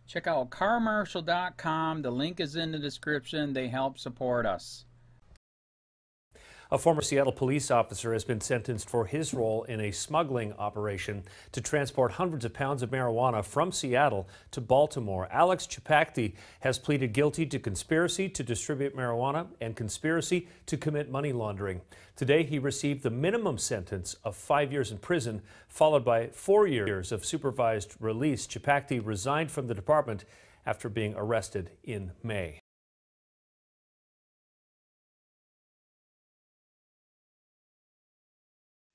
Check out carmarshal.com. The link is in the description. They help support us. A former Seattle police officer has been sentenced for his role in a smuggling operation to transport hundreds of pounds of marijuana from Seattle to Baltimore. Alex Chapakty has pleaded guilty to conspiracy to distribute marijuana and conspiracy to commit money laundering. Today, he received the minimum sentence of 5 years in prison, followed by 4 years of supervised release. Chapakty resigned from the department after being arrested in May.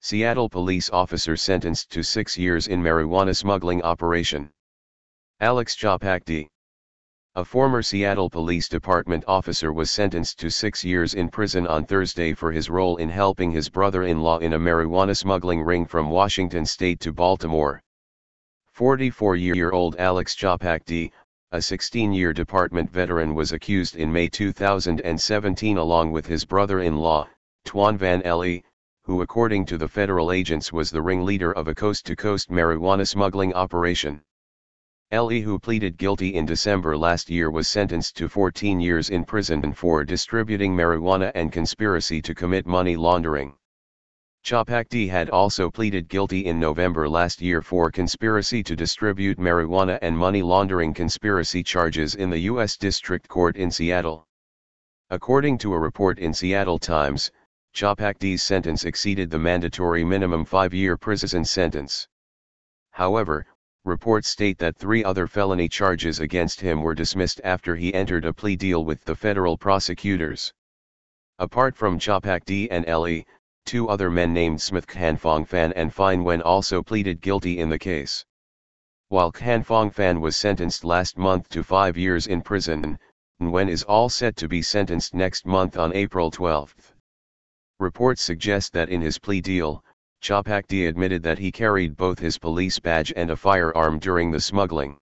Seattle police officer sentenced to 6 years in marijuana smuggling operation. Alex Chapakty, a former Seattle Police Department officer, was sentenced to 6 years in prison on Thursday for his role in helping his brother-in-law in a marijuana smuggling ring from Washington state to Baltimore. 44-year-old Alex Chapakty, a 16-year department veteran, was accused in May 2017 along with his brother-in-law, Tuan Van Le, who according to the federal agents was the ringleader of a coast-to-coast marijuana smuggling operation. Le, who pleaded guilty in December last year, was sentenced to 14 years in prison for distributing marijuana and conspiracy to commit money laundering. Chapakty had also pleaded guilty in November last year for conspiracy to distribute marijuana and money laundering conspiracy charges in the U.S. District Court in Seattle. According to a report in Seattle Times, Chapakty's sentence exceeded the mandatory minimum 5-year prison sentence. However, reports state that 3 other felony charges against him were dismissed after he entered a plea deal with the federal prosecutors. Apart from Chapakty and Le, 2 other men named Smith Khanfong Phan and Fine Nguyen also pleaded guilty in the case. While Khanfong Phan was sentenced last month to 5 years in prison, Nguyen is all set to be sentenced next month on April 12. Reports suggest that in his plea deal, Chapakty admitted that he carried both his police badge and a firearm during the smuggling.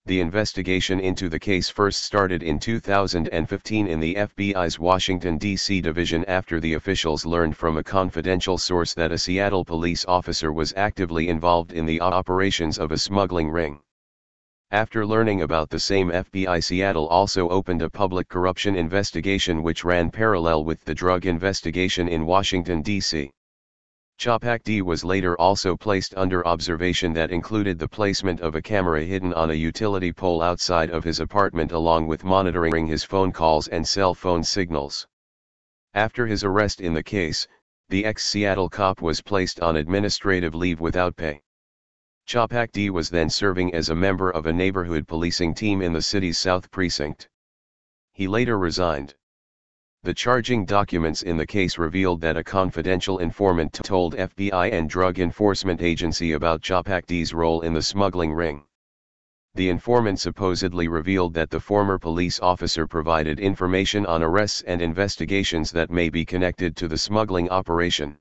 The investigation into the case first started in 2015 in the FBI's Washington, D.C. division after the officials learned from a confidential source that a Seattle police officer was actively involved in the operations of a smuggling ring. After learning about the same, FBI Seattle also opened a public corruption investigation which ran parallel with the drug investigation in Washington, D.C. Chapakty was later also placed under observation that included the placement of a camera hidden on a utility pole outside of his apartment along with monitoring his phone calls and cell phone signals. After his arrest in the case, the ex-Seattle cop was placed on administrative leave without pay. Chapakty was then serving as a member of a neighborhood policing team in the city's South Precinct. He later resigned. The charging documents in the case revealed that a confidential informant told FBI and Drug Enforcement Agency about Chapakty's role in the smuggling ring. The informant supposedly revealed that the former police officer provided information on arrests and investigations that may be connected to the smuggling operation.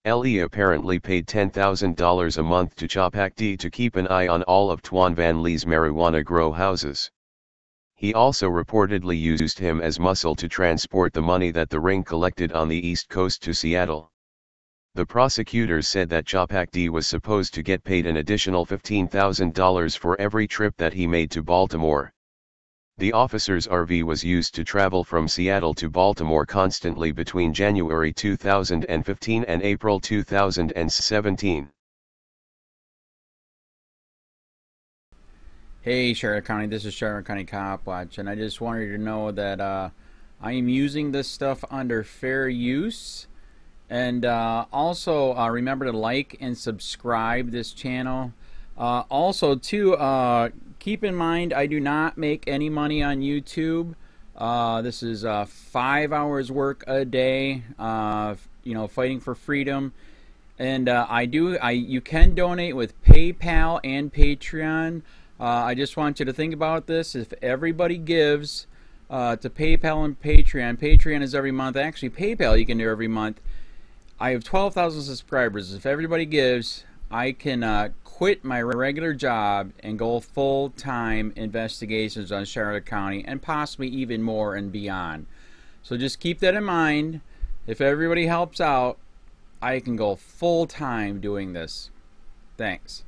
Le apparently paid $10,000 a month to Chapakty to keep an eye on all of Tuan Van Le's marijuana grow houses. He also reportedly used him as muscle to transport the money that the ring collected on the East Coast to Seattle. The prosecutors said that Chapakty was supposed to get paid an additional $15,000 for every trip that he made to Baltimore. The officer's RV was used to travel from Seattle to Baltimore constantly between January 2015 and April 2017. Hey Charlotte County, this is Charlotte County COPWATCH, and I just wanted you to know that I am using this stuff under fair use. And also remember to like and subscribe this channel. Also too, keep in mind I do not make any money on YouTube. This is 5 hours work a day, you know, fighting for freedom. And you can donate with PayPal and Patreon. I just want you to think about this. If everybody gives to PayPal and Patreon, Patreon is every month. Actually, PayPal you can do every month. I have 12,000 subscribers. If everybody gives, I can quit my regular job and go full-time investigations on Charlotte County and possibly even more and beyond. So just keep that in mind. If everybody helps out, I can go full-time doing this. Thanks.